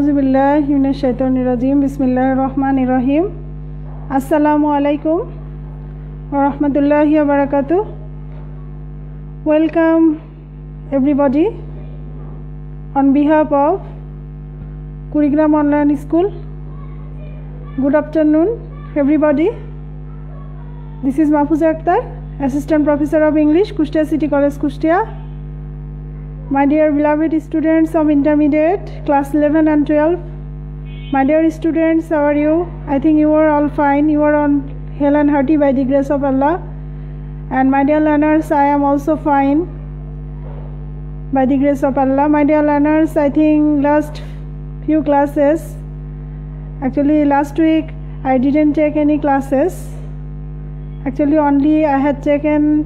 Auzubillahi minash shaitanir rajim. Bismillahir rahmanir rahim. Assalamu alaikum wa rahmatullahi wa barakatuh. Welcome everybody on behalf of Kurigram Online School. Good afternoon everybody. This is Mahfuza Akhtar, Assistant Professor of English, Kushtia City College, Kushtia. My dear beloved students of intermediate class 11 and 12, my dear students, how are you? I think you are all fine. You are on health and hearty by the grace of Allah. And my dear learners, I am also fine by the grace of Allah. My dear learners, I think last few classes, actually last week I didn't take any classes. Actually only I had taken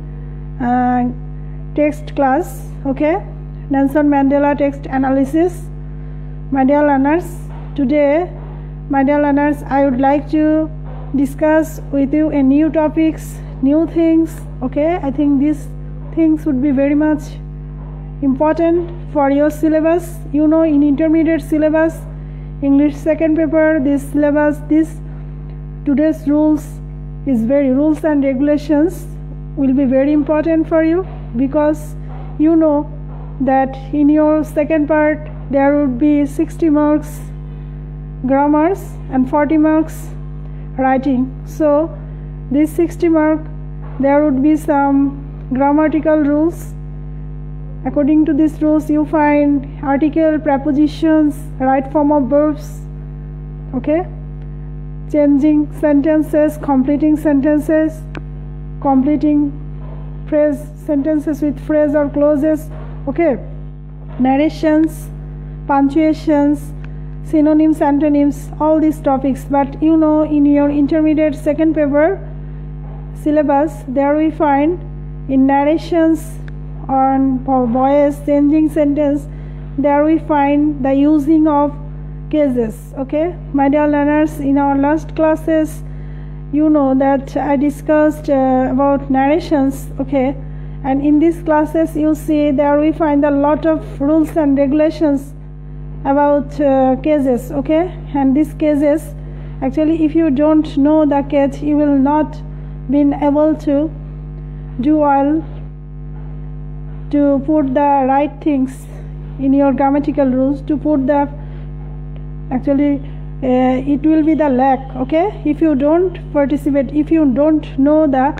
text class, okay? Nelson Mandela text analysis. My dear learners, today, my dear learners, I would like to discuss with you a new topics, new things, okay? I think these things would be very much important for your syllabus. You know, in intermediate syllabus, English second paper, this syllabus, today's rules and regulations will be very important for you, because you know that in your second part there would be 60 marks grammars and 40 marks writing. So this 60 mark, there would be some grammatical rules. According to these rules, you find article, prepositions, right form of verbs, okay, changing sentences, completing sentences, completing sentences with phrase or clauses, okay, narrations, punctuations, synonyms, antonyms, all these topics. But you know, in your intermediate second paper syllabus, there we find in narrations on voice, changing sentence, there we find the using of cases, okay? My dear learners, in our last classes, you know that I discussed about narrations, okay? And in these classes, you see there we find a lot of rules and regulations about cases, okay? And these cases, actually, if you don't know the case, you will not be able to do well to put the right things in your grammatical rules, to put the, actually, it will be the lack, okay? If you don't participate, if you don't know the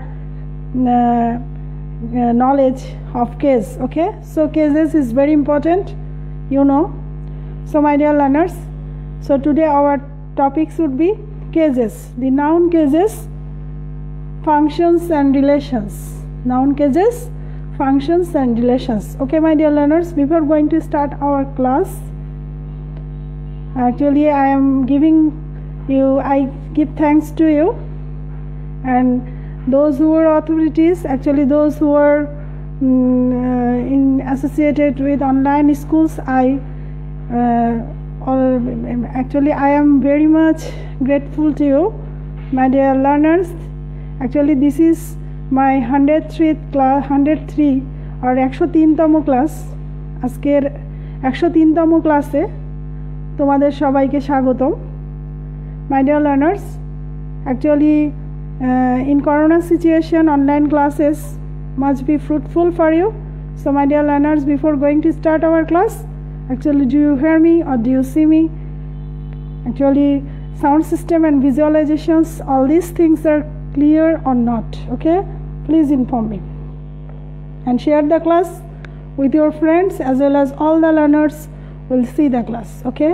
knowledge of case, okay? So cases is very important, you know. So my dear learners, so today our topics would be cases, the noun cases, functions and relations. Noun cases, functions and relations. Okay, my dear learners, before going to start our class, actually I am giving you, I give thanks to you and those who are authorities, actually those who are associated with online schools. Actually I am very much grateful to you, my dear learners. Actually this is my 103 class, 103 or 103তম class. আজকের 103তম ক্লাসে তোমাদের সবাইকে স্বাগতম। My dear learners, actually in corona situation, online classes must be fruitful for you. So my dear learners, before going to start our class, actually do you hear me or do you see me? Actually sound system and visualizations, all these things are clear or not, okay? Please inform me and share the class with your friends, as well as all the learners will see the class, okay?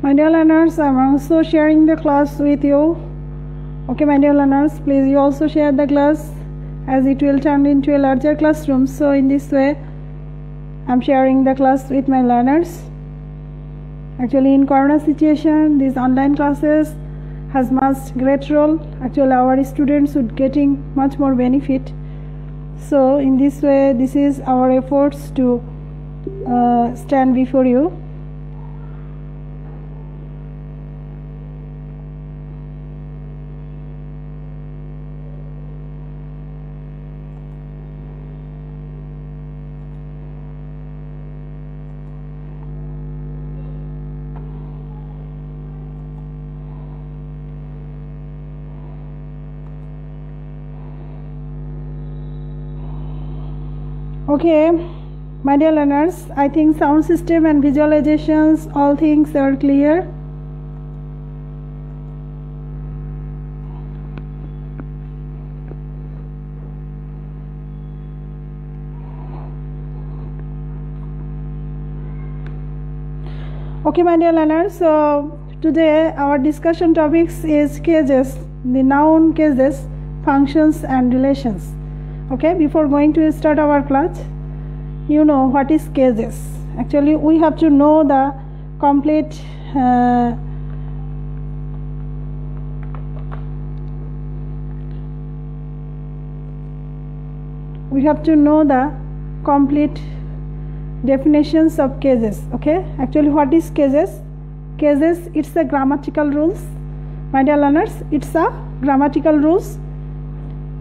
My dear learners, I am also sharing the class with you. Okay, my dear learners, please you also share the class as it will turn into a larger classroom. So in this way, I am sharing the class with my learners. Actually, in corona situation, these online classes has much great role. Actually, our students would getting much more benefit. So in this way, this is our efforts to stand before you. Okay, my dear learners, I think sound system and visualizations, all things are clear. Okay, my dear learners, so today our discussion topics is cases, the noun cases, functions and relations. Okay, before going to start our class, you know what is cases. Actually, we have to know the complete definitions of cases. Okay, actually what is cases? Cases, it's a grammatical rules. My dear learners, it's a grammatical rules.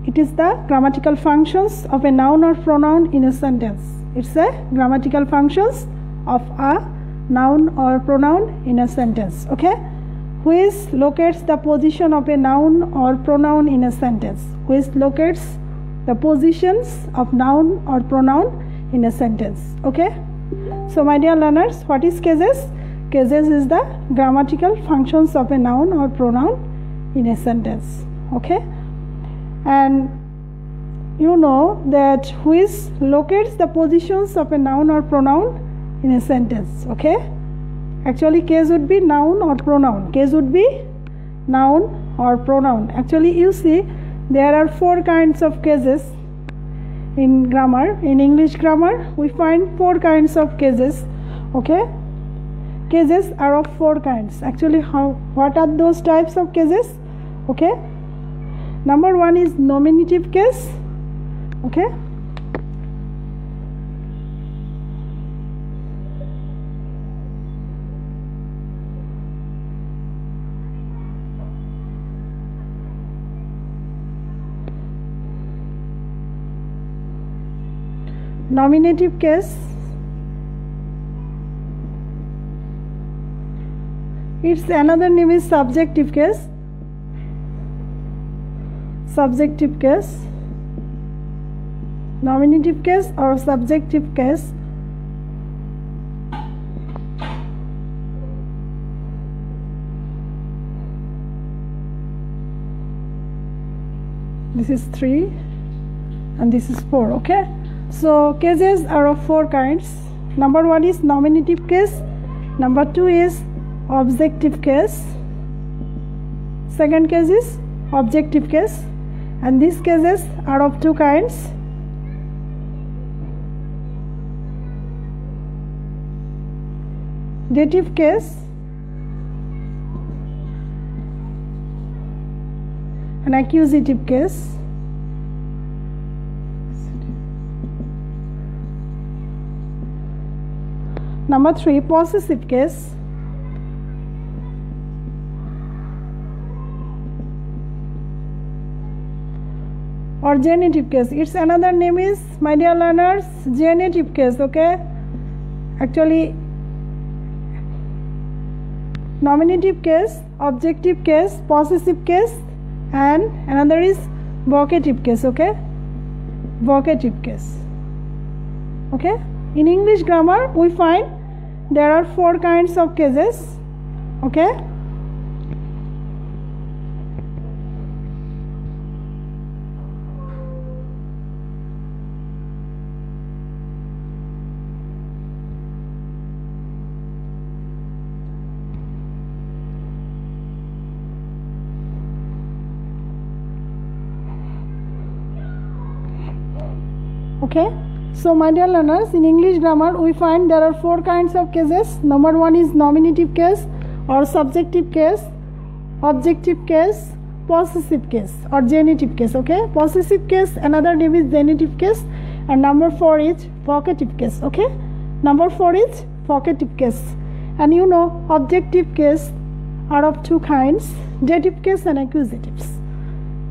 It is the grammatical functions of a noun or pronoun in a sentence. It's a grammatical functions of a noun or pronoun in a sentence. Okay, which locates the position of a noun or pronoun in a sentence. Which locates the positions of noun or pronoun in a sentence. Okay, so my dear learners, what is cases? Cases is the grammatical functions of a noun or pronoun in a sentence. Okay, and you know that which locates the positions of a noun or pronoun in a sentence. Okay, actually case would be noun or pronoun. Case would be noun or pronoun. Actually, you see there are 4 kinds of cases in grammar. In English grammar, we find 4 kinds of cases. Okay, cases are of 4 kinds. Actually, what are those types of cases? Okay, number 1 is nominative case. Okay, nominative case, its another name is subjective case. Subjective case, nominative case or subjective case. This is 3 and this is 4. Okay, so cases are of 4 kinds. Number 1 is nominative case, number 2 is objective case, second case is objective case, and these cases are of 2 kinds. Dative case and accusative case. Number 3, possessive case. Or genitive case. Its another name is, my dear learners, genitive case. Okay, actually nominative case, objective case, possessive case, and another is vocative case. Okay, vocative case. Okay, in English grammar we find there are 4 kinds of cases. Okay, Okay, so my dear learners, in English grammar we find there are 4 kinds of cases. Number 1 is nominative case or subjective case, objective case, possessive case or genitive case. Okay, possessive case, another name is genitive case, and number 4 is vocative case. Okay, number 4 is vocative case. And you know, objective case are of 2 kinds, dative case and accusatives.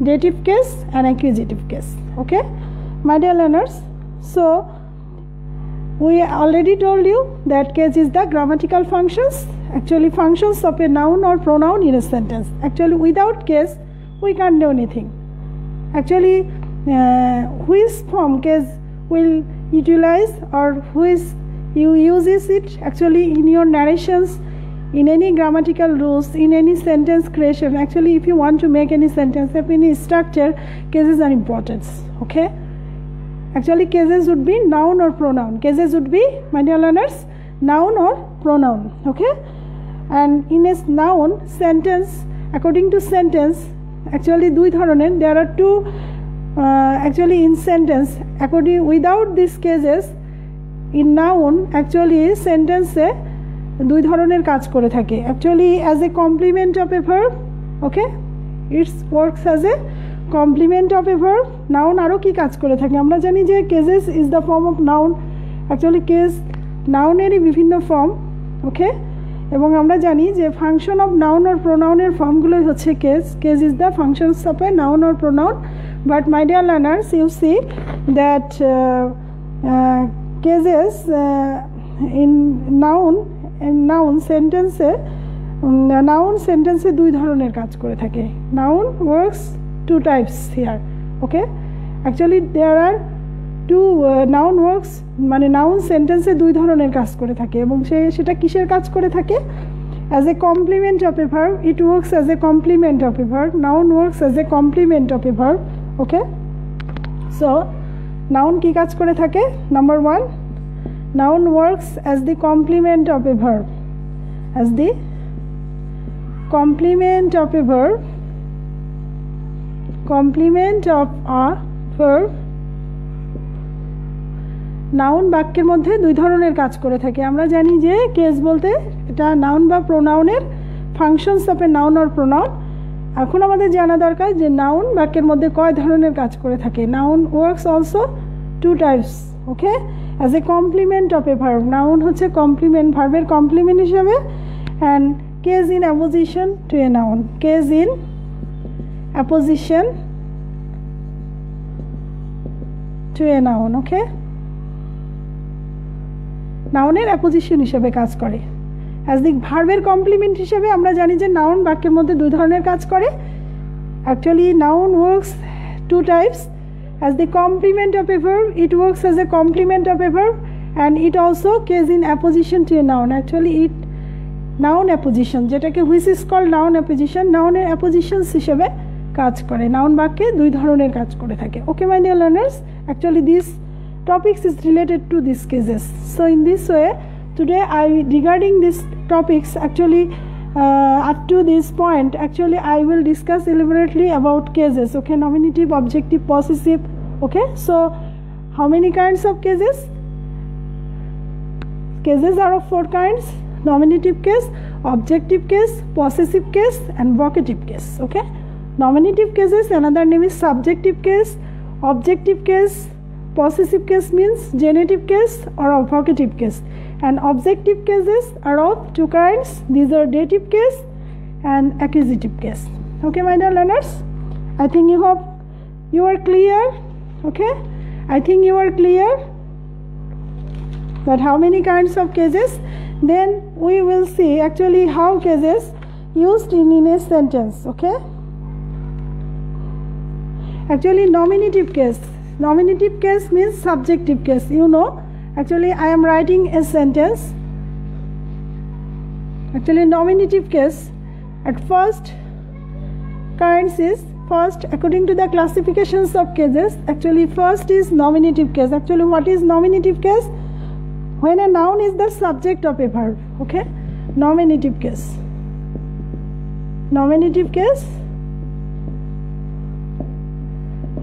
Dative case and accusative case. Okay, my dear learners, so we already told you that case is the grammatical functions, actually functions of a noun or pronoun in a sentence. Actually without case we can't do anything. Actually which form case will utilize or which you uses it actually in your narrations, in any grammatical rules, in any sentence creation. Actually if you want to make any sentence, any structure, cases are important. Okay, actually cases would be noun or pronoun. Cases would be, my dear learners, noun or pronoun. Okay, and in a noun sentence, according to sentence, actually দুই ধরনের, there are 2 actually in sentence. According without these cases in noun, actually sentence দুই ধরনের কাজ করে থাকে. Actually as a complement of a verb. Okay, it works as a complement of a verb. Noun আরো কি কাজ করে থাকে আমরা জানি যে cases is the form of noun. Actually case নাউনেরই বিভিন্ন ফর্ম. ওকে, এবং আমরা জানি যে ফাংশন অফ নাউন অর প্রোনাউনের ফর্মগুলোই হচ্ছে case. Case is the functions of a noun or pronoun. But my dear learners, you see that cases in noun sentence দুই ধরনের কাজ করে থাকে. Noun works 2 types here. Okay, actually there are 2 noun works, মানে noun sentence দুই ধরনের কাজ করে থাকে এবং সেটা কিসের কাজ করে থাকে? As a complement of a verb, it works as a complement of a verb. Noun works as a complement of a verb. Okay, so noun কি কাজ করে থাকে? Number 1, noun works as the complement of a verb. As the complement of a verb. Complement of a verb. Noun বাক্যের মধ্যে দুই ধরনের কাজ করে থাকে. আমরা জানি যে কেস বলতে এটা নাউন বা প্রোনাউনের functions of a noun or pronoun. এখন আমাদের জানা দরকার যে নাউন বাক্যের মধ্যে কয় ধরনের কাজ করে থাকে. Noun works also 2 types. Okay, as a complement of a verb. Noun হচ্ছে কমপ্লিমেন্ট, ভার্বের কমপ্লিমেন্ট হিসাবে, and case in apposition to a noun. Case in apposition to a noun. Okay, নাউনের অ্যাপোজিশন হিসেবে কাজ করে. অ্যাজ দি ভার্বের complement হিসেবে আমরা জানি যে নাউন বাক্যের মধ্যে 2 ধরনের কাজ করে. Actually noun works 2 types. As the complement of a verb, it works as a complement of a verb, and it also case in apposition to a noun. Actually it noun apposition, যেটাকে which is called noun apposition, নাউনের অ্যাপোজিশনস হিসেবে কাজ করে. Noun বাক্যে 2 ধরনের কাজ করে থাকে. Okay, my dear learners, actually this topics is related to these cases. So in this way, today regarding these topics, actually up to this point, actually I will discuss elaborately about cases. Okay, nominative, objective, possessive. Okay, so how many kinds of cases? Cases are of 4 kinds: nominative case, objective case, possessive case, and vocative case. Okay, nominative cases, another name is subjective case. Objective case, possessive case means genitive case or vocative case, and objective cases are of 2 kinds. These are dative case and accusative case. Okay, my dear learners, I think you are clear. Okay, I think you are clear that how many kinds of cases. Then we will see actually how cases used in a sentence. Okay, actually nominative case. Nominative case means subjective case. You know, actually I am writing a sentence. Actually nominative case at first kinds is, first according to the classifications of cases, actually first is nominative case. Actually what is nominative case? When a noun is the subject of a verb. Okay, nominative case. Nominative case,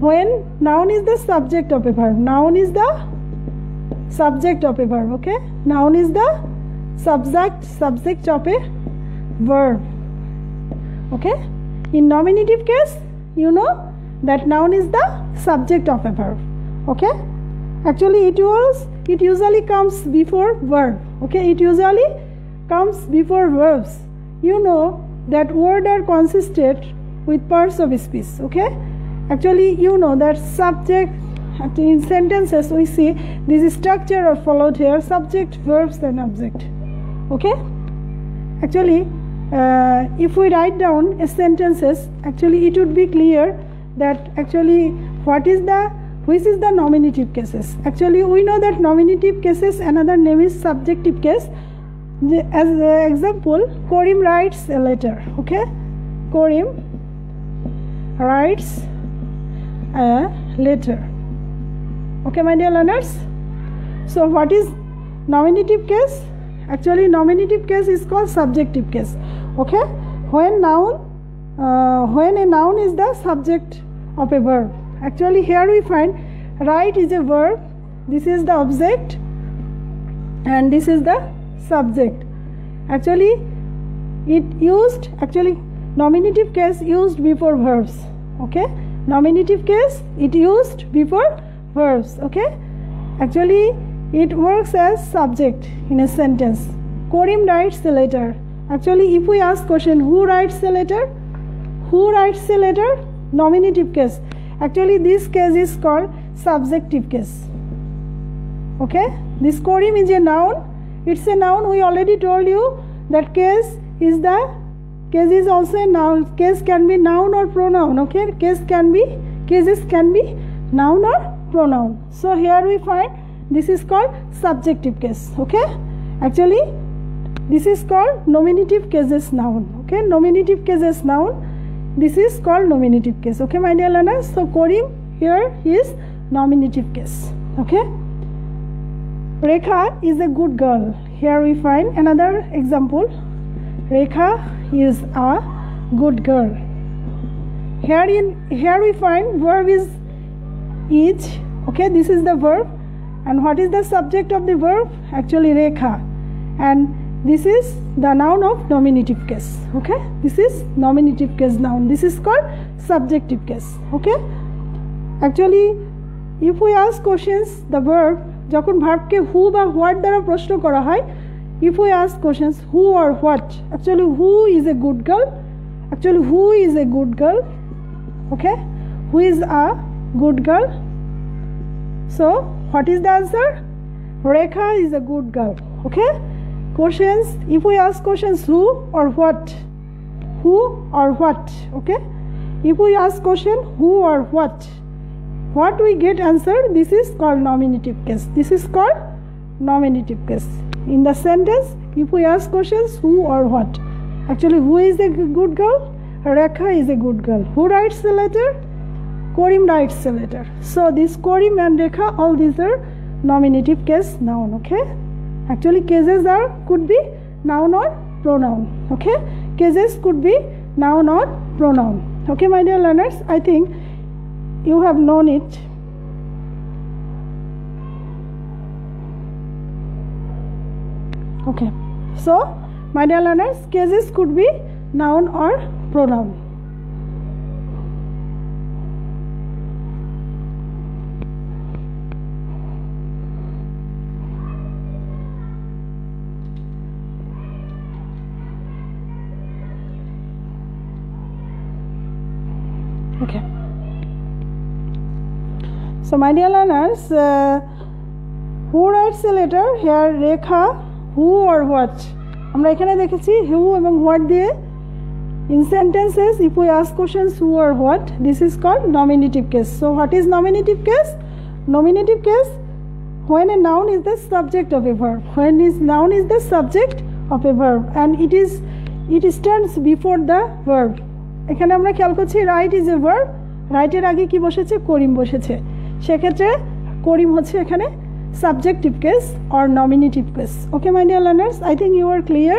when noun is the subject of a verb. Noun is the subject of a verb. Okay, noun is the subject of a verb. Okay, in nominative case, you know that noun is the subject of a verb. Okay, actually it usually comes before verb. Okay, it usually comes before verbs. You know that words are consisted with parts of speech. Okay, actually you know that subject, in sentences we see this structure are followed here: subject, verbs and object. Okay, actually if we write down sentences, actually it would be clear that actually which is the nominative cases. Actually we know that nominative cases, another name is subjective case. As an example, Karim writes a letter. Okay, Karim writes a letter. Okay, my dear learners. So what is nominative case? Actually nominative case is called subjective case. Okay, when a noun is the subject of a verb. Actually here we find write is a verb, this is the object and this is the subject. Actually nominative case used before verbs. Okay, nominative case it used before verbs. Okay, actually it works as subject in a sentence. Karim writes a letter. Actually if we ask question, who writes a letter? Who writes a letter? Nominative case. Actually this case is called subjective case. Okay, this Karim is a noun. It's a noun. We already told you that case is also a noun. Case can be noun or pronoun. Okay, cases can be noun or pronoun. So here we find this is called subjective case. Okay, actually this is called nominative cases noun. Okay, nominative cases noun. This is called nominative case. Okay, my dear learners. So Karim here is nominative case. Okay, Rekha is a good girl. Here we find another example. Rekha is a good girl. Here we find verb is each. Okay, this is the verb, and what is the subject of the verb? Actually Rekha, and this is the noun of nominative case. Okay, this is nominative case noun. This is called subjective case. Okay, actually if we ask questions, the verb যখন ভার্বকে হু বা what দ্বারা প্রশ্ন করা হয়, if we ask questions who or what, actually who is a good girl? Actually who is a good girl? Okay, who is a good girl? So what is the answer? Rekha is a good girl. Okay, questions, if we ask questions who or what, who or what. Okay, if we ask question who or what we get answer, this is called nominative case. This is called nominative case. In the sentence, if we ask questions who or what, actually who is a good girl? Rekha is a good girl. Who writes the letter? Karim writes a letter. So this Karim and Rekha, all these are nominative case noun. Okay, actually cases could be noun or pronoun. Okay, cases could be noun or pronoun. Okay, my dear learners, I think you have known it. Okay, so my dear learners, cases could be noun or pronoun. Okay, so my dear learners, who writes a letter? Here Rekha, who or what, আমরা এখানে দেখেছি who এবং what দিয়ে in sentences if we ask questions who or what, this is called nominative case. So what is nominative case? Nominative case when a noun is the subject of a verb. When noun is the subject of a verb and it stands before the verb. এখানে আমরা খেয়াল করছি write is a verb, write এর আগে কি বসেছে? করিম বসেছে। সেক্ষেত্রে করিম হচ্ছে এখানে subjective case or nominative case. Okay, my dear learners, I think you are clear.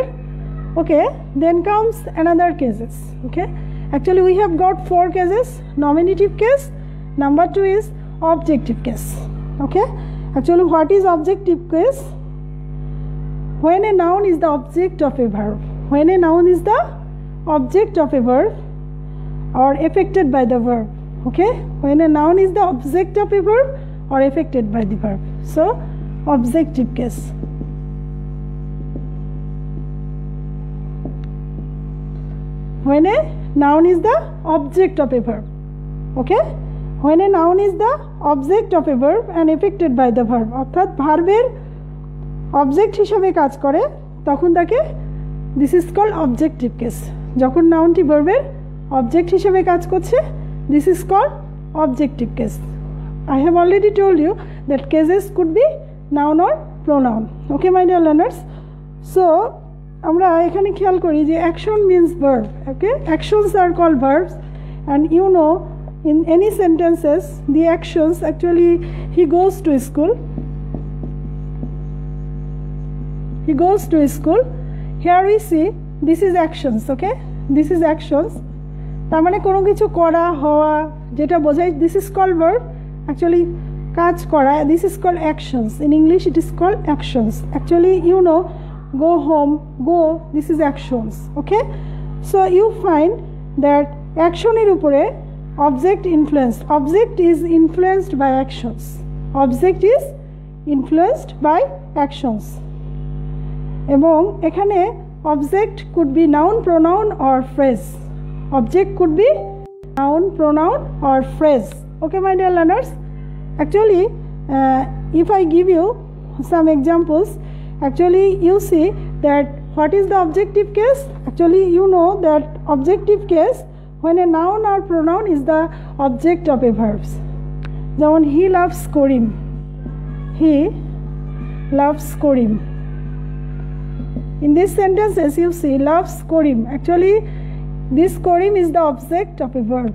Okay, then comes another cases. Okay, actually we have got 4 cases: nominative case, Number 2 is objective case. Okay, actually what is objective case? When a noun is the object of a verb. When a noun is the object of a verb or affected by the verb. Okay, when a noun is the object of a verb or affected by the verb. So objective case. When a noun is the object of a verb. Okay, when a noun is the object of a verb and affected by the verb, অর্থাৎ ভার্বের object হিসেবে কাজ করে তখন তাকে this is called objective case. যখন নাউনটি ভার্বের অবজেক্ট হিসেবে কাজ করছে this is called objective case. I have already told you that cases could be noun or pronoun. Okay my dear learners, so আমরা এখানে খেয়াল করি যে action means verb. Okay, actions are called verbs and you know in any sentences the actions actually he goes to school. He goes to school. Here we see this is actions. Okay, this is actions. তার মানে কোনো কিছু করা হওয়া যেটা বোঝায় this is called verb. Actually কাজ করা this is called actions. In English it is called actions. Actually you know go home, go, this is actions. Okay, so you find that action এর উপরে object influenced. Object is influenced by actions. Object is influenced by actions. এবং এখানে object could be noun, pronoun or phrase. Object could be noun, pronoun or phrase. Okay my dear learners, actually if I give you some examples, actually you see that what is the objective case. Actually you know that objective case when a noun or pronoun is the object of a verb. যেমন he loves Karim, he loves Karim. In these sentences you see loves Karim. Actually this Karim is the object of a verb.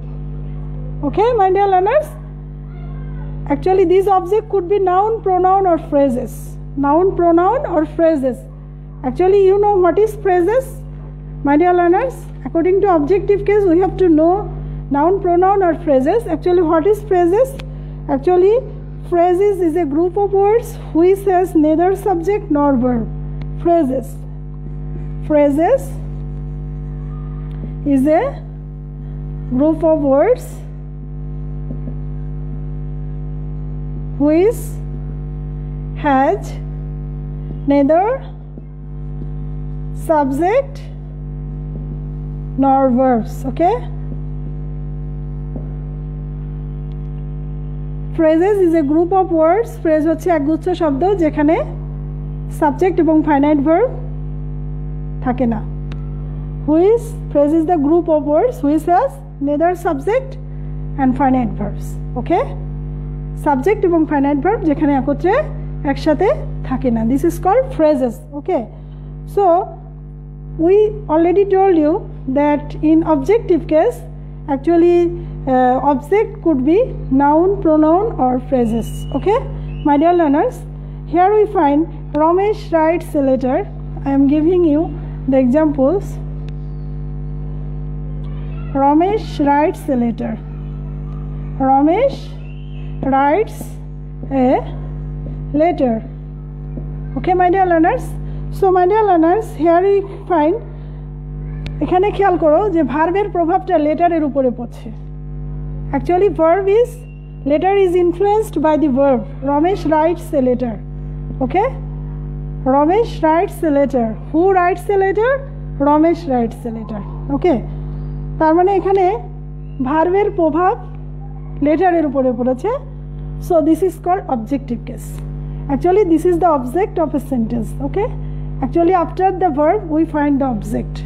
Okay my dear learners, actually this object could be noun, pronoun or phrases. Noun, pronoun or phrases. Actually you know what is phrases my dear learners. According to objective case we have to know noun, pronoun or phrases. Actually what is phrases? Actually phrases is a group of words which has neither subject nor verb. Phrases. Phrases is a group of words which has neither subject nor verbs. Okay, phrases is a group of words. Phrase হচ্ছে একগুচ্ছ শব্দ যেখানে subject এবং finite verb থাকে না। Which phrase is the group of words which has neither subject and finite verbs. Okay, subject এবং finite verb যেখানে একত্রে একসাথে থাকে না, this is called phrases. Okay, so we already told you that in objective case actually object could be noun, pronoun or phrases. Okay my dear learners, here we find Ramesh writes a letter. I am giving you the examples. Ramesh writes a letter. Ramesh writes a letter. Okay my dear learners, so my dear learners here we find এখানে খেয়াল করো যে ভার্বের প্রভাবটা লেটারের উপরে পড়ছে। Actually verb is letter is influenced by the verb. Ramesh writes a letter. Okay, Ramesh writes a letter. Who writes a letter? Ramesh writes a letter. Okay, তার মানে এখানে ভার্বের প্রভাব লেটারের উপরে পড়েছে। So this is called objective case. Actually this is the object of a sentence. Okay, actually after the verb we find the object.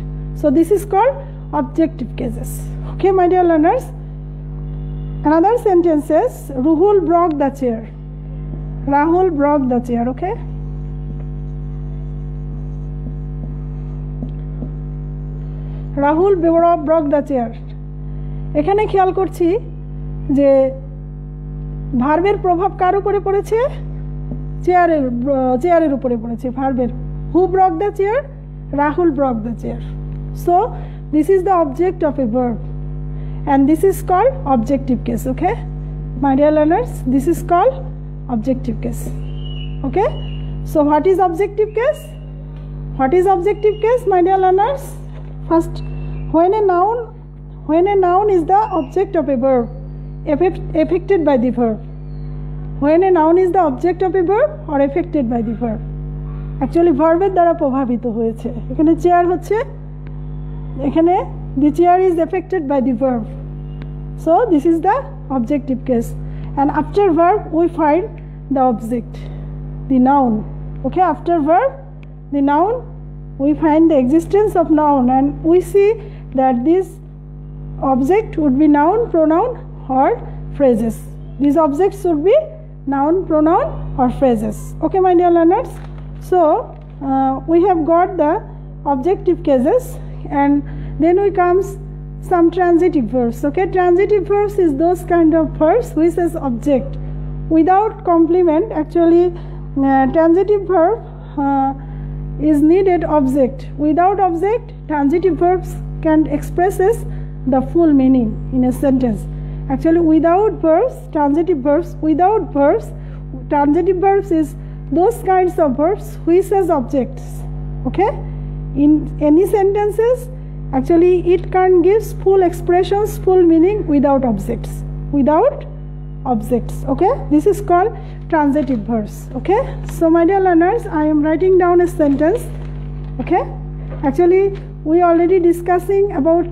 So this is called objective cases. Okay my dear learners, another sentence says Rahul broke the chair. Rahul broke the chair. Okay, Rahul broke the chair. এখানে খেয়াল করছি যে ভার্বের প্রভাব কার উপরে পড়েছে? চেয়ারের উপরে পড়েছে ভার্বের। Who broke the chair? Rahul broke the chair. So this is the object of a verb and this is called objective case. Okay, my dear learners, this is called objective case. Okay, so what is objective case? What is objective case, my dear learners? First, when a noun is the object of a verb affected by the verb. When a noun is the object of a verb or affected by the verb. Actually verb এর দ্বারা প্রভাবিত হয়েছে। এখানে chair হচ্ছে, এখানে the chair is affected by the verb. So this is the objective case. And after verb we find the object, the noun. Okay, after verb, the noun, we find the existence of noun, and we see that this object would be noun, pronoun or phrases. These objects should be noun, pronoun or phrases. Okay, my dear learners, so we have got the objective cases, and then we comes some transitive verbs. Okay, transitive verbs is those kind of verbs which has object without complement. Actually transitive verb is needed object. Without object, transitive verbs can expresses the full meaning in a sentence. Actually without verbs, transitive verbs, without verbs, transitive verbs is those kinds of verbs which has objects. Okay, in any sentences, actually it can give full expressions, full meaning without objects. Without objects. Okay, this is called transitive verbs. Okay, so my dear learners, I am writing down a sentence. Okay, actually we already discussing about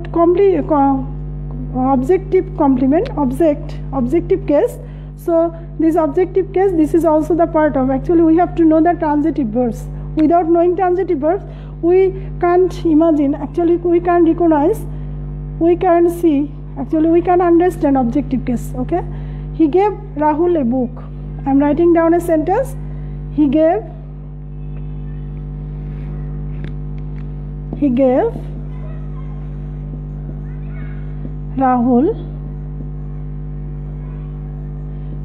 objective complement, objective case. So this objective case, this is also the part of, actually we have to know the transitive verbs. Without knowing transitive verbs, we can't imagine, actually we can't recognize, we can't see, actually we can't understand objective case. Okay, he gave Rahul a book. I am writing down a sentence. He gave Rahul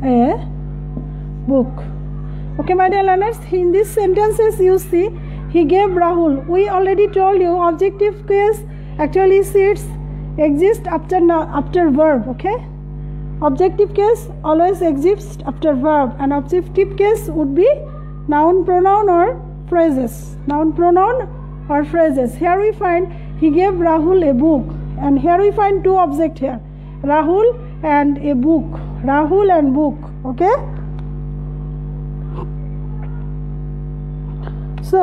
a book. Okay, my dear learners, in these sentences you see he gave Rahul. We already told you objective case actually sits exist after verb. Okay, objective case always exists after verb, and objective case would be noun, pronoun or phrases. Noun, pronoun or phrases. Here we find he gave Rahul a book, and here we find two objects here, Rahul and a book. Rahul and book. Okay, so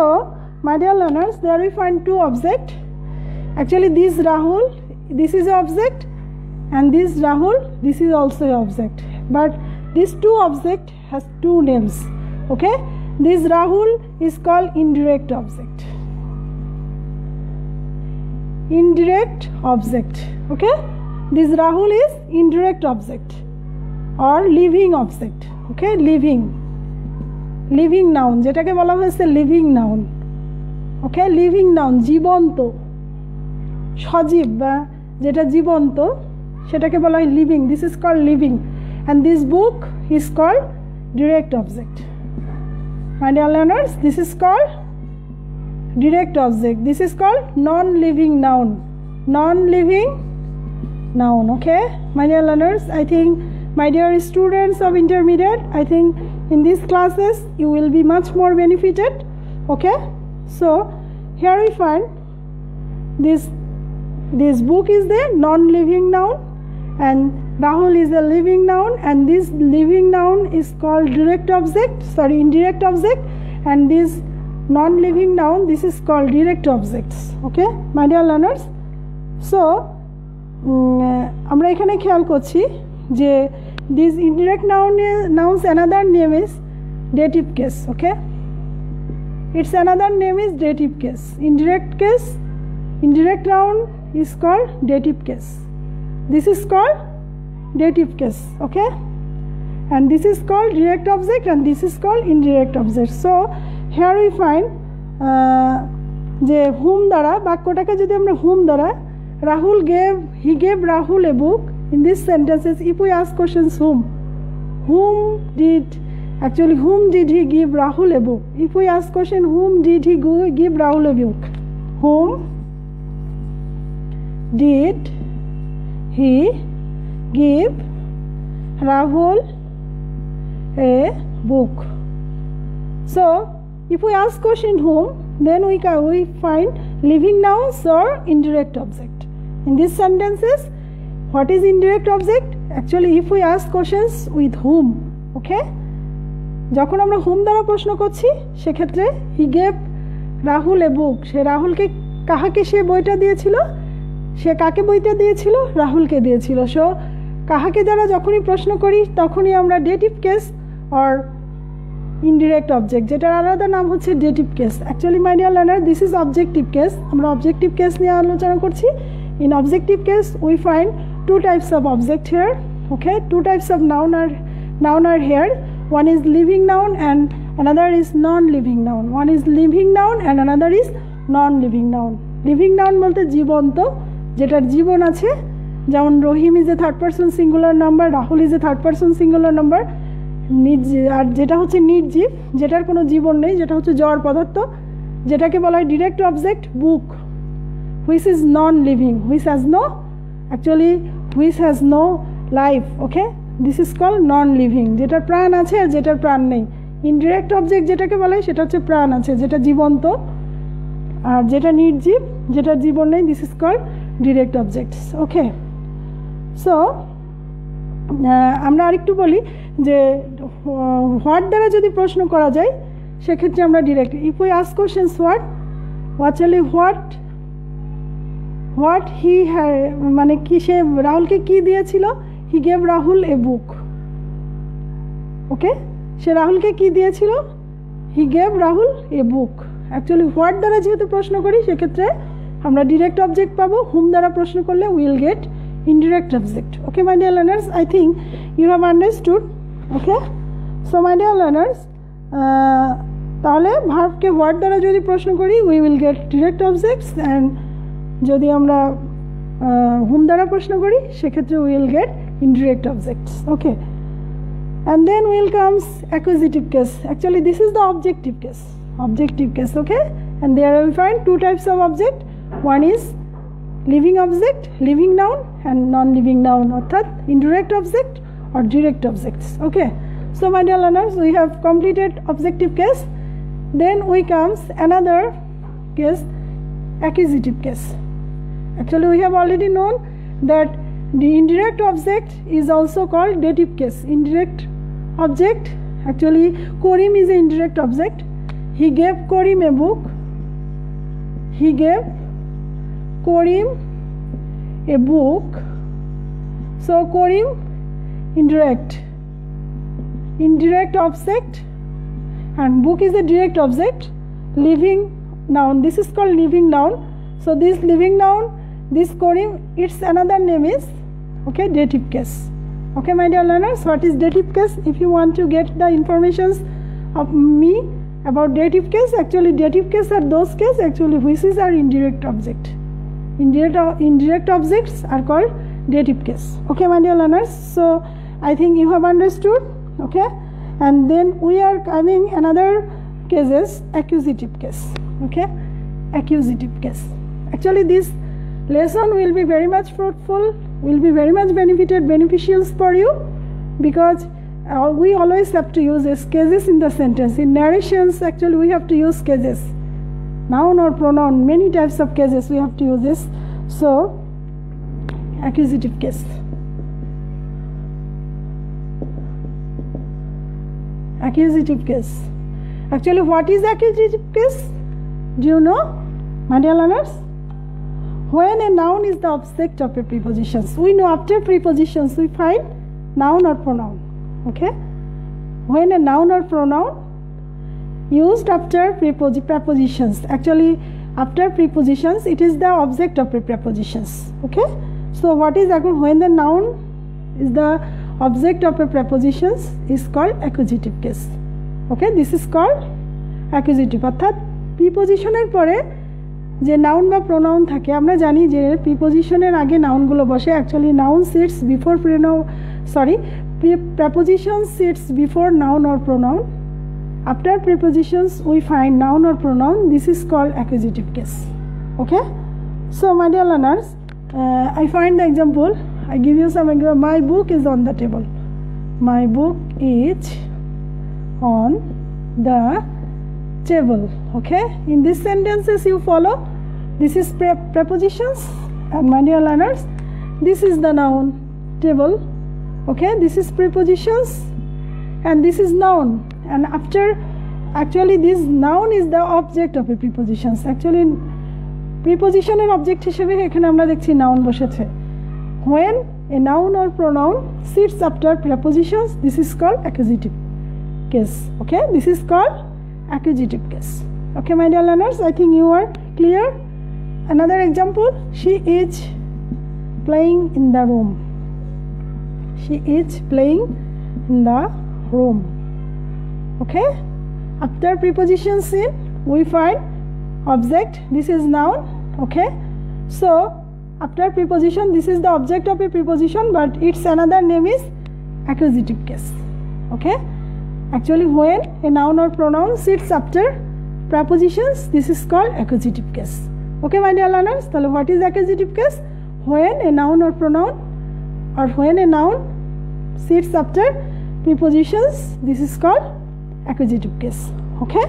my dear learners, there we find two objects. Actually this Rahul, this is object, and this Rahul, this is also an object, but these two objects has two names. Okay, this Rahul is called indirect object. Indirect object. Okay, this Rahul is indirect object or living object. Okay, living noun, যেটাকে বলা হয়েছে living noun. Okay, living noun, জীবন্ত, সজীব বা যেটা জীবন্ত সেটাকে বলা হয় living. This is called living, and this book is called direct object. My dear learners, this is called direct object. This is called non-living noun. Non-living noun. Okay, my dear learners, I think, my dear students of intermediate, I think in these classes you will be much more benefited. Okay, so here we find this book is the non-living noun, and Rahul is a living noun, and this living noun is called direct object, sorry, indirect object, and this non-living noun, this is called direct objects. Okay, my dear learners, so আমরা এখানে খেয়াল করছি যে this indirect nouns another name is dative case. Okay, its another name is dative case. Indirect noun is called dative case. This is called dative case. Okay, and this is called direct object, and this is called indirect object. So here we find যে whom দ্বারা বাক্যটাকে যদি আমরা whom দ্বারা, he gave Rahul a book. In these sentences, if we ask questions whom did he give Rahul a book? If we ask question whom did he give Rahul a book? Whom did he give Rahul a book. So if we ask question whom, then we find living nouns or indirect object. In these sentences, what is indirect object? Actually, if we ask questions with whom, okay? যখন আমরা whom দ্বারা প্রশ্ন করছি সেক্ষেত্রে he gave Rahul a book. সে রাহুলকে কাহাকে সে বইটা দিয়েছিল? সে কাকে বইটা দিয়েছিল? রাহুলকে দিয়েছিল। সো কাহাকে দ্বারা যখনই প্রশ্ন করি তখনই আমরা dative case or indirect object, যেটার আলাদা নাম হচ্ছে dative case. Actually my dear learner, this is objective case. আমরা অবজেক্টিভ কেস নিয়ে আলোচনা করছি। In objective case we find two types of object here, okay? Two types of noun are here. One is living noun and another is non-living noun. One is living noun and another is non-living noun. Living noun বলতে জীবন্ত, যেটার জীবন আছে, যেমন Rahim is a third person singular number, Rahul is a third person singular number. আর যেটা হচ্ছে নির্জীব, যেটার কোনো জীবন নেই, যেটা হচ্ছে জড় পদার্থ, যেটাকে বলা হয় direct object book, which is non living, which has no which has no life, okay? This is call non living, যেটার প্রাণ আছে আর যেটার প্রাণ নেই। ইনডিরেক্ট অবজেক্ট যেটাকে বলা হয় সেটা হচ্ছে প্রাণ আছে, যেটা জীবন্ত, আর যেটা নির্জীব, যেটার জীবন নেই, this is call direct objects, okay? So আমরা আরেকটু বলি যে হোয়াট দ্বারা যদি প্রশ্ন করা যায় সেক্ষেত্রে আমরা direct, if we ask questions whatly what he মানে কি, সে রাহুলকে কি দিয়েছিল? হি গেভ রাহুল এ বুক, ওকে? সে রাহুলকে কি দিয়েছিল? He gave Rahul A book. Actually what দ্বারা যেহেতু প্রশ্ন করি সেক্ষেত্রে আমরা ডিরেক্ট অবজেক্ট পাবো, হুম দ্বারা প্রশ্ন করলে will get indirect object. Okay, my dear learners, I think you have understood. Okay, so my dear learners, তাহলে ভার্বকে হোয়াট দ্বারা যদি প্রশ্ন করি we will get direct objects, and যদি আমরা হুম দ্বারা প্রশ্ন করি সেক্ষেত্রে we will get indirect objects. Okay, and then will comes accusative case. Actually this is the objective case, okay? And there we find two types of object. One is living object, living noun, and non-living noun, অর্থাৎ indirect object or direct objects. Okay, so my dear learners, we have completed objective case. Then we comes another case, accusative case. Actually we have already known that the indirect object is also called dative case. Indirect object, actually Korim is an indirect object. He gave Korim a book. He gave Korim a book. So Korim indirect object, and book is a direct object. Living noun, this is called living noun. So this living noun, this Korim, its another name is, okay, dative case. Okay, my dear learners, what is dative case? If you want to get the informations of me about dative case, actually dative case are those cases actually which is our indirect object. Indirect objects are called dative case. Okay, my dear learners, so I think you have understood. Okay, and then we are coming another cases, accusative case. Okay, accusative case. Actually this lesson will be very much fruitful, will be very much beneficial for you, because we always have to use these cases in the sentence. In narrations actually we have to use cases, noun or pronoun, many types of cases we have to use this. So accusative case. Accusative case. Actually what is accusative case? Do you know, my dear learners? When a noun is the object of a preposition, we know after prepositions we find noun or pronoun. Okay, when a noun or pronoun used after prepositions, actually after prepositions it is the object of prepositions. Okay, so what is when the noun is the object of a prepositions is called accusative case. Okay, this is called accusative, অর্থাৎ প্রিপোজিশনের পরে যে noun বা pronoun থাকে, আমরা জানি যে প্রিপোজিশনের আগে নাউনগুলো বসে। Actually noun sits before preposition sits before noun or pronoun. After prepositions we find noun or pronoun. This is called accusative case. Okay, so my dear learners, I find the example, I give you some example. My book is on the table. my book is on the table. Okay, in these sentences you follow, this is prepositions, and my dear learners, this is the noun table. Okay, this is prepositions and this is noun, and after actually this noun is the object of a prepositions. Actually preposition এর object হিসেবে এখানে আমরা দেখছি noun বসেছে. When a noun or pronoun sits after prepositions, this is called accusative case. Okay, this is called accusative case. Okay, my dear learners, I think you are clear. Another example, she is playing in the room. She is playing in the room. Okay, after prepositions in we find object, this is noun. Okay, so after preposition, this is the object of a preposition, but its another name is accusative case. Okay, actually when a noun or pronoun sits after prepositions, this is called accusative case. Okay, my dear learners, so what is accusative case? When a noun or pronoun or when a noun sits after prepositions, this is called accusative case. Okay,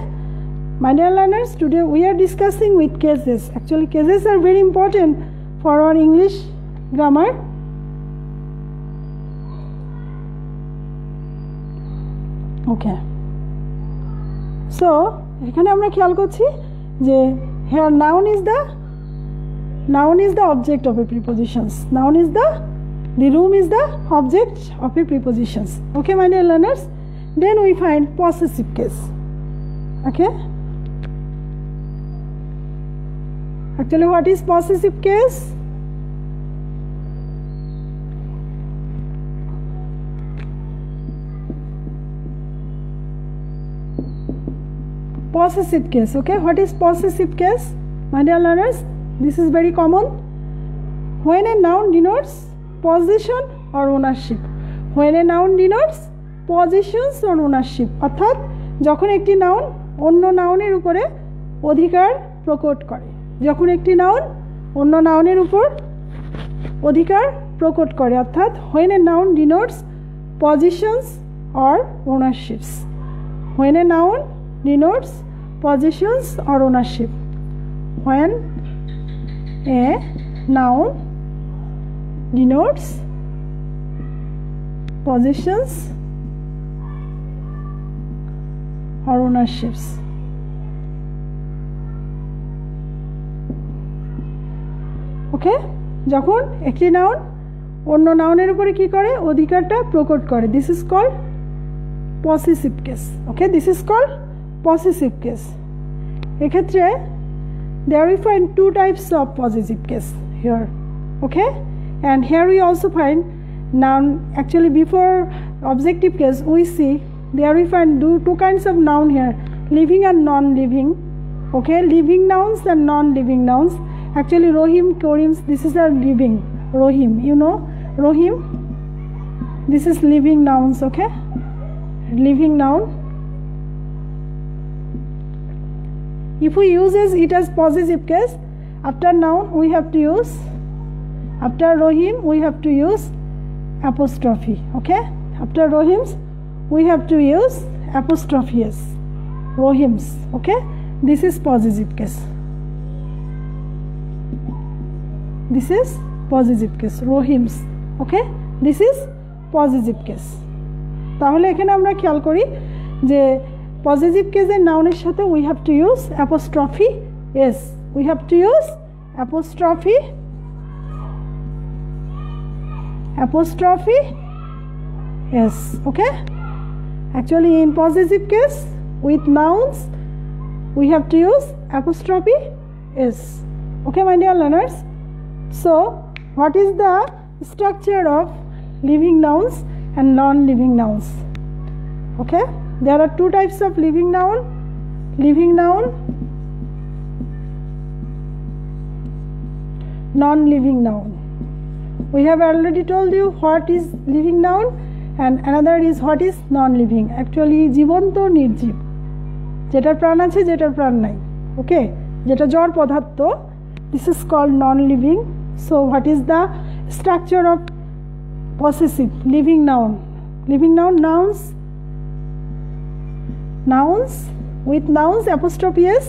my dear learners, today we are discussing with cases. Actually cases are very important for our English grammar. Okay, so এখানে আমরা খেয়াল করছি যে here noun is the object of a prepositions. Noun is the room is the object of a prepositions. Okay, my dear learners, then we find possessive case. Okay, actually what is possessive case? Possessive case. Okay, what is possessive case, my dear learners? This is very common. When a noun denotes possession or ownership. When a noun denotes possessions or ownership, অর্থাৎ যখন একটি noun অন্য নাউনের উপরে অধিকার প্রকট করে, যখন একটি নাউন অন্য নাউনের উপর অধিকার প্রকট করে, অর্থাৎ when a noun denotes possessions or ownerships. When a noun denotes possessions or ownership. When a noun denotes possessions or ownerships. ওকে, যখন একটি নাউন অন্য নাউনের উপরে কি করে, অধিকারটা প্রকট করে, this is called possessive case. Okay, this is called possessive case. এক্ষেত্রে there we find two types of possessive case here. Okay, and here we also find noun. Actually before objective case we see there we find two kinds of noun here, living and non-living. Okay, living nouns and non-living nouns. Actually Rohim, Karim, this is a living. Rohim, you know Rohim, this is living nouns. Okay, living noun. If we use it as possessive case, after noun we have to use, after Rohim we have to use apostrophe. Okay, after Rohims we have to use apostrophes, Rohims. Okay, this is possessive case. This is possessive case, Rohims. Okay, this is possessive case. তাহলে এখানে আমরা খেয়াল করি যে positive কেসের নাউনের সাথে we have to use apostrophe s. We have to use apostrophe s. Okay, actually in possessive case with nouns we have to use apostrophe s. Okay, my dear learners, so what is the structure of living nouns and non-living nouns? Okay, there are two types of living noun, non-living noun. We have already told you what is living noun and another is what is non-living. Actually জীবন্ত নির্জীব, যেটার প্রাণ আছে যেটার প্রাণ নাই. ওকে, যেটা জড় পদার্থ, this is called non-living. So what is the structure of possessive living noun? living noun, nouns with nouns apostrophe s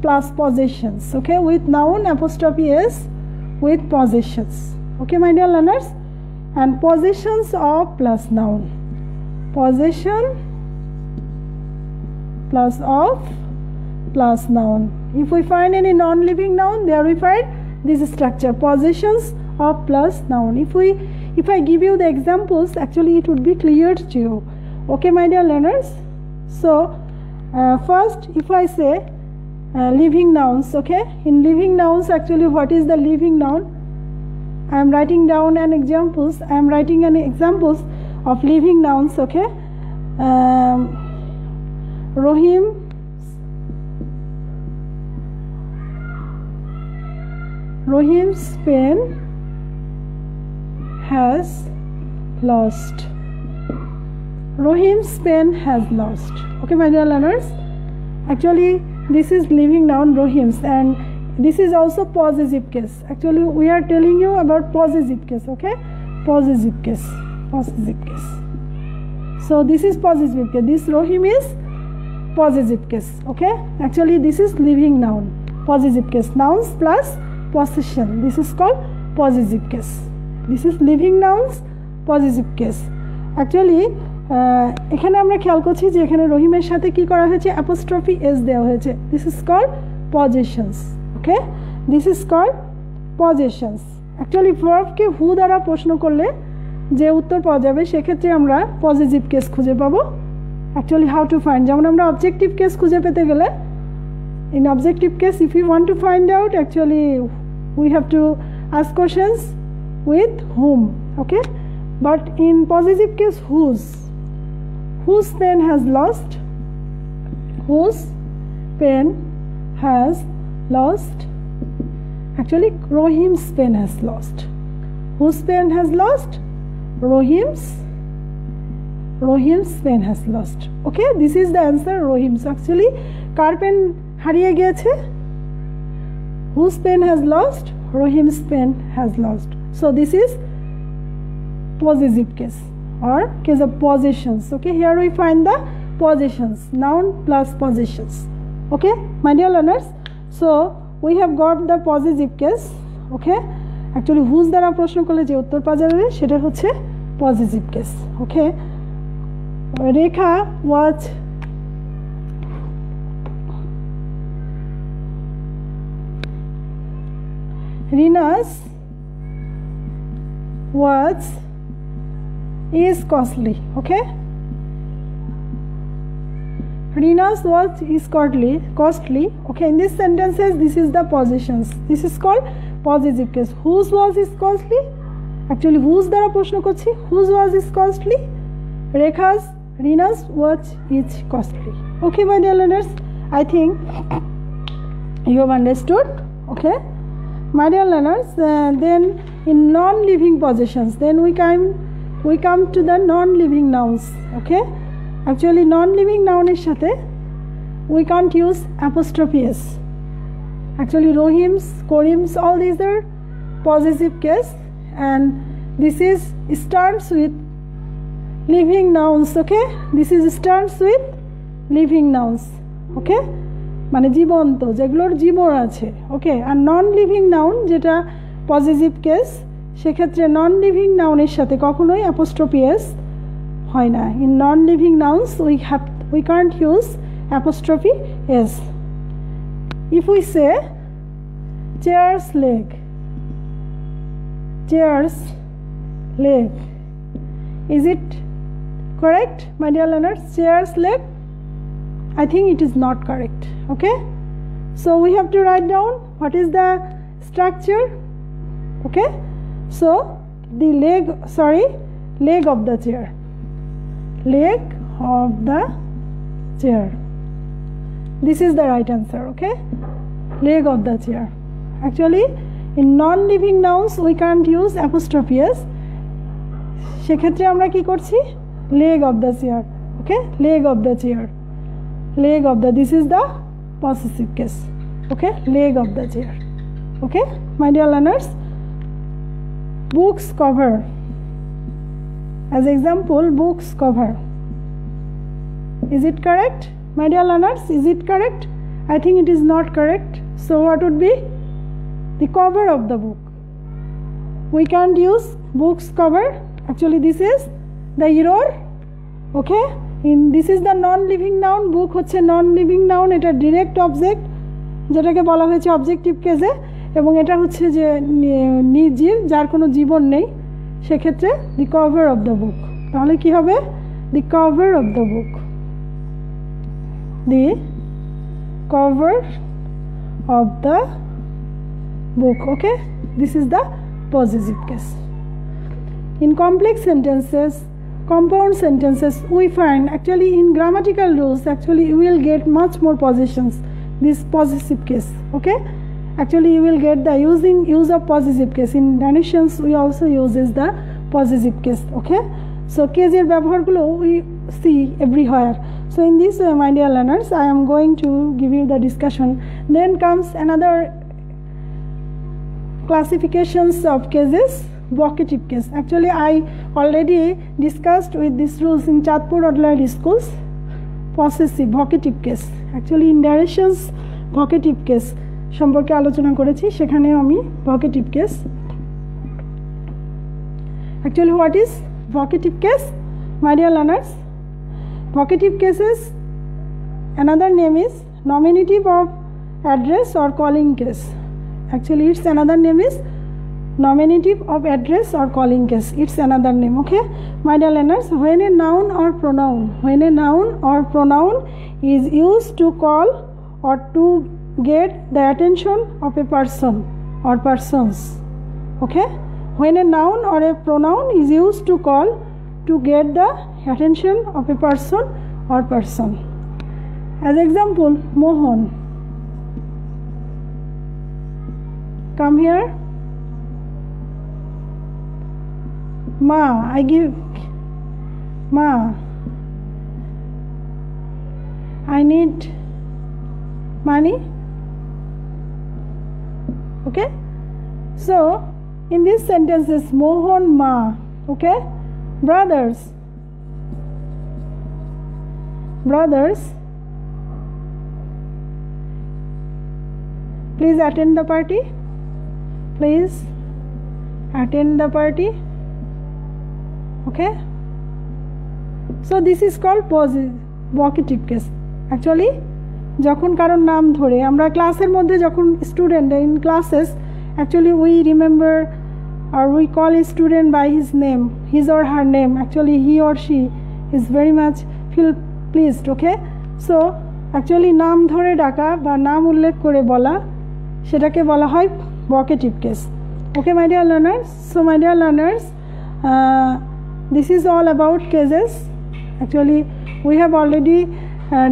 plus possessions. Okay, with noun apostrophe s with possessions. Okay, my dear learners, and possessions of plus noun, possession plus of plus noun. If we find any non-living noun, there we find this structure, possessions of plus noun. If I give you the examples, actually it would be clear to you. Okay, my dear learners. So first, if I say living nouns, okay, in living nouns, actually what is the living noun? I am writing down an examples. I am writing an examples of living nouns. Okay, Rohim's pen has lost. Rohim's pen has lost. Okay, my dear learners, actually this is living noun Rohim's, and this is also possessive case. Actually we are telling you about possessive case. Okay, possessive case. So this is possessive case. This Rohim is possessive case. Okay, actually this is living noun, possessive case, nouns plus possession. This is called possessive case. This is living nouns possessive case. Actually এখানে আমরা খেয়াল করছি যে এখানে রহিমের সাথে কি করা হয়েছে, অ্যাপোস্ট্রফি এস দেওয়া হয়েছে। This is called possessions. Okay, this is called possessions. Actually ভার্বকে হু দ্বারা প্রশ্ন করলে যে উত্তর পাওয়া যাবে সেক্ষেত্রে আমরা পজিটিভ কেস খুঁজে পাবো। অ্যাকচুয়ালি হাউ টু ফাইন্ড, যেমন আমরা অবজেক্টিভ কেস খুঁজে পেতে গেলে, in objective case if you want to find out, actually we have to ask questions with whom. Okay, but in possessive case, whose pen has lost, whose pen has lost, actually Rohim's pen has lost. Whose pen has lost? Rohim's pen has lost. Okay, this is the answer, Rohim's. Actually kar pen হারিয়ে গিয়েছে? Whose pen has lost? Rohim's pen has lost. So this is possessive case or case of possessions. Okay, here we find the possessions, noun plus possessions. Okay, my dear learners, so we have got the possessive case. Okay, actually whose দ্বারা প্রশ্ন করলে যে উত্তর পাওয়া যাবে সেটা হচ্ছে possessive case. Okay, Rekha was Rina's watch is costly. Okay, Rina's watch is costly. Okay, in this sentences this is the possessions. This is called possessive case. Whose watch is costly? Actually whose দ্বারা প্রশ্ন করছি, whose watch is costly? Rina's watch is costly. Okay, my dear learners, I think you have understood. Okay, my dear learners, then in non-living possessions, then we come to the non-living nouns. Okay, actually non-living noun এর সাথে we can't use apostrophe s. Actually Rohim's, Korim's, all these are possessive case, and this is starts with living nouns. Okay, this is starts with living nouns. Okay, মানে জীবন্ত, যেগুলোর জীবন আছে। ওকে, আর non living noun যেটা positive case, সেক্ষেত্রে non living নাউনের সাথে কখনোই apostrophe S হয় না। In non living nouns we can't use apostrophe S. If we say chair's leg, is it correct, my dear learners? Chair's leg, I think it is not correct. Okay, so we have to write down what is the structure. Okay, so the leg of the chair, this is the right answer. Okay, leg of the chair. Actually in non-living nouns we can't use apostrophe s, সেক্ষেত্রে আমরা কি করছি, leg of the chair. Okay, leg of the chair, this is the possessive case. Okay, leg of the chair. Okay, my dear learners, book's cover As example, books cover. Is it correct, my dear learners? Is it correct? I think it is not correct. So what would be the cover of the book? We can't use books cover. Actually this is the error. Okay, this is the non-living noun. Book হচ্ছে non-living noun, এটা direct object যেটাকে বলা হয়েছে objective কেসে, এবং এটা হচ্ছে যে নির্জীব, যার কোনো জীবন নেই, সেক্ষেত্রে the cover of the book. তাহলে কি হবে? The cover of the book, the cover of the book. Okay, this is the possessive case. In complex sentences, compound sentences, we find actually in grammatical rules actually you will get much more possessions, this possessive case. Okay, actually you will get the use of possessive case. In narrations we also uses the possessive case. Okay, so case er ব্যবহার গুলো we see everywhere. So in this way, my dear learners, I am going to give you the discussion. Then comes another classifications of cases. Vocative case. Actually I already discussed with these rules in Chatpur Auxiliary Schools. Possessive vocative case. Actually in narrations vocative case সম্পর্কে আলোচনা করেছি, সেখানেও আমি vocative case. Actually what is vocative case, my dear learners? Vocative cases, another name is nominative of address or calling case. Actually its another name is nominative of address or calling case. It's another name. Okay, my dear learners, when a noun or pronoun is used to call or to get the attention of a person or persons. Okay, when a noun or a pronoun is used to call to get the attention of a person or person. As example, Mohan, come here. Ma, I give. Ma, I need money. Okay, so in these sentences, Mohan, Ma. Okay, brothers, please attend the party. Please attend the party. Okay, so this is called vocative case. Actually যখন কারোর নাম ধরে আমরা ক্লাসের মধ্যে, যখন student in classes, actually we remember or we call a student by his name, his or her name. Actually he or she is very much feel pleased. Okay, so actually নাম ধরে ডাকা বা নাম উল্লেখ করে বলা, সেটাকে বলা হয় vocative case. Okay, my dear learners, so my dear learners, this is all about cases. Actually we have already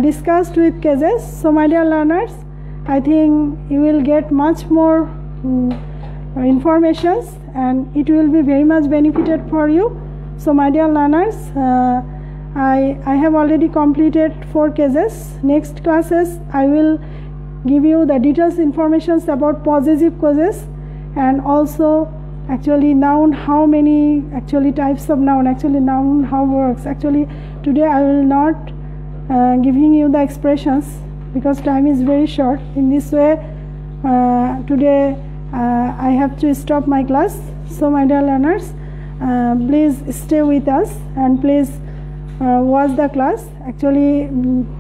discussed with cases. So my dear learners, I think you will get much more informations and it will be very much benefited for you. So my dear learners, I have already completed 4 cases. Next classes I will give you the details informations about possessive cases, and also actually noun, how many actually types of noun, actually noun how works. Actually today I will not giving you the expressions because time is very short. In this way today I have to stop my class. So my dear learners, please stay with us and please watch the class. Actually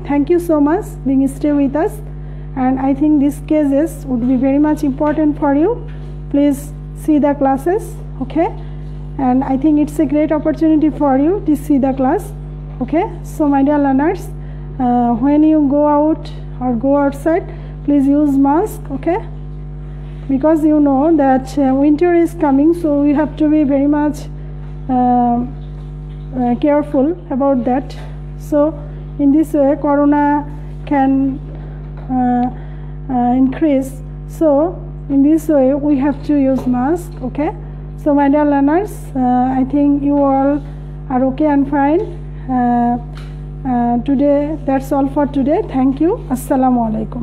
thank you so much being stay with us, and I think these cases would be very much important for you. Please see the classes. Okay, and I think it's a great opportunity for you to see the class. Okay, so my dear learners, when you go out or go outside, please use mask. Okay, because you know that winter is coming, so we have to be very much careful about that. So in this way corona can increase, so in this way we have to use mask. Okay, so my dear learners, I think you all are okay and fine. Today that's all for today. Thank you. Assalamu alaikum.